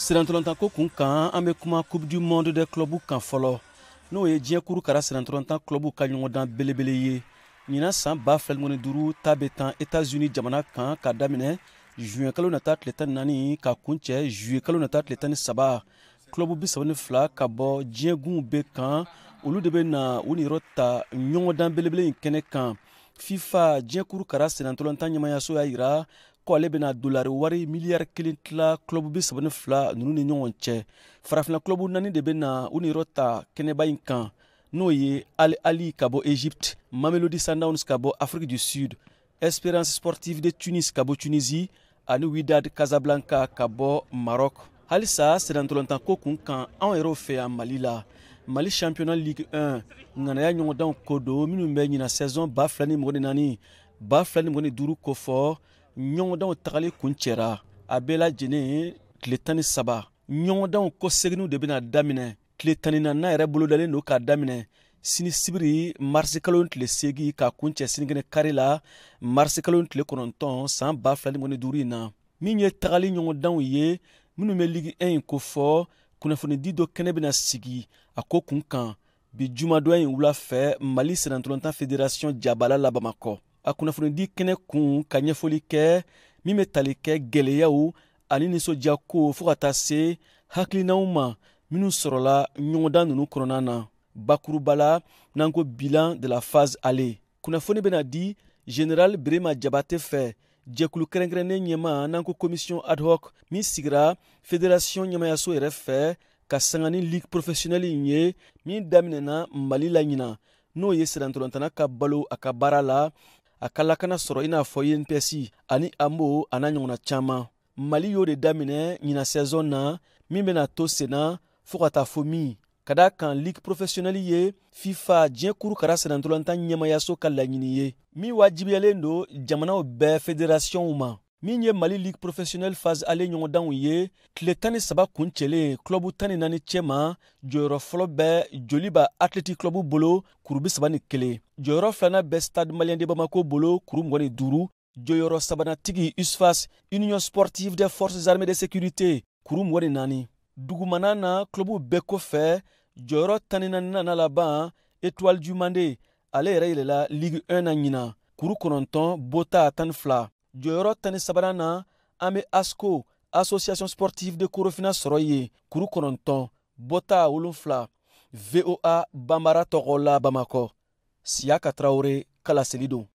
Sirantolantanko kun kan an bɛ kuma Coupe du Monde des clubs kan fɔlɔ n'o ye diɲɛ kuru kara sirantolantan club ka ɲɔgɔndan belebele ye. Ɲinan san 2015 ta bɛ tan États-Unis jamana kan ka daminɛ juin kalo nata tile 14 ka kuncɛ juillet kalo nata tile 13. Club 32 ka bɔ diɲɛ gun bɛɛ kan olu de bɛ na u niyɔrɔ ta ɲɔgɔndan belebele in kɛnɛ kan. FIFA diɲɛ kuru kara sirantolantan ɲɛmayaso y'a jira ko ale bɛna dolari wari miliyari 1 tila club 32 ninnu ni ɲɔgɔn cɛ. Farafina club 4 de bɛna u niyɔrɔ ta kɛnɛba in kan n'o ye Al Ahly ka bɔ Egypte, Mamelodi Sundowns ka bɔ Afrique du Sud, Espérance Sportive de Tunis ka bɔ Tunisie ani Wydad Casablanca ka bɔ Maroc. Halisa sirantolantanko kun kan anw yɛrɛw fɛ yan Mali la. Mali championnat Ligue 1 ŋanaya ɲɔgɔndanw ko don minnu bɛ ɲina saison 2024 2025 ko fɔ ɲɔgɔndanw tagali kun cɛra a bɛɛ lajɛlen tile 13. ɲɔgɔndanw ko seginw de bɛna daminɛ tile 14 yɛrɛ bolodalen don k'a daminɛ sini sibiri marisi kalo tile 8 ka kun cɛ sinikɛnɛ kari la marisi kalo tile 9 san 2025 in na. Min ye tagali ɲɔgɔndanw ye minnu bɛ Ligue 1 in ko fɔ kunnafonidi dɔ kɛnɛ bɛna sigi a ko kun kan bi jumadonya in wula fɛ Mali sirantolantan fédération jabala la Bamakɔ. A kunnafonidi kɛnɛ kun ka ɲɛfɔli kɛ min bɛ tali kɛ gɛlɛyaw ani nisɔndiyako fo ka taa se hakilinaw ma minnu sɔrɔla ɲɔgɔndan ninnu kɔnɔna na. Bakuruba la n'an ko bilan de la phase aller. Kunnafoni bɛna di Général Birima Jabate fɛ jɛkulu kɛrɛnkɛrɛnnen ɲɛma n'an ko commission ad hoc min sigira fédération ɲɛmayaso yɛrɛ fɛ ka sanga ni ligue professionnelle in ye min daminɛna Mali la ɲina n'o ye sirantolantana ka balo a ka baara la a ka lakana sɔrɔ i n'a fɔ INPS ani AMO a n'a ɲɔgɔnna caman. Mali y'o de daminɛ ɲina saison na min bɛna to senna fo ka taa fɔ min ka da kan ligue professionnelle ye FIFA diɲɛ kuru kara sirantolantan ɲɛmayaso ka laɲini ye min wajibiyalen don jamanaw bɛɛ fédérationw ma. Min ye Mali ligue professionnelle phase aller ɲɔgɔndanw ye tile 13 kun cɛlen club 14 cɛma jɔyɔrɔ fɔlɔ bɛ Joliba Athletic Club bolo kuru 31, jɔyɔrɔ filanan bɛ Stade Malien de Bamako bolo kuru 25, jɔyɔrɔ sabanatigi USFAS Union Sportive des Forces Armées de Sécurité kuru 24. Dugumana na club bɛɛ kɔfɛ jɔyɔrɔ 14 laban Étoile du Mandé ale yɛrɛ yɛlɛla Ligue 1 na ɲina kuru 9 Bota 12. Jɔyɔrɔ 13 na an bɛ ASCO Association Sportive de Korofina sɔrɔ ye kuru 9 Bota 7. VOA Bambara tɔgɔ la Bamakɔ. Siyaka Traoré, Kala Selidon.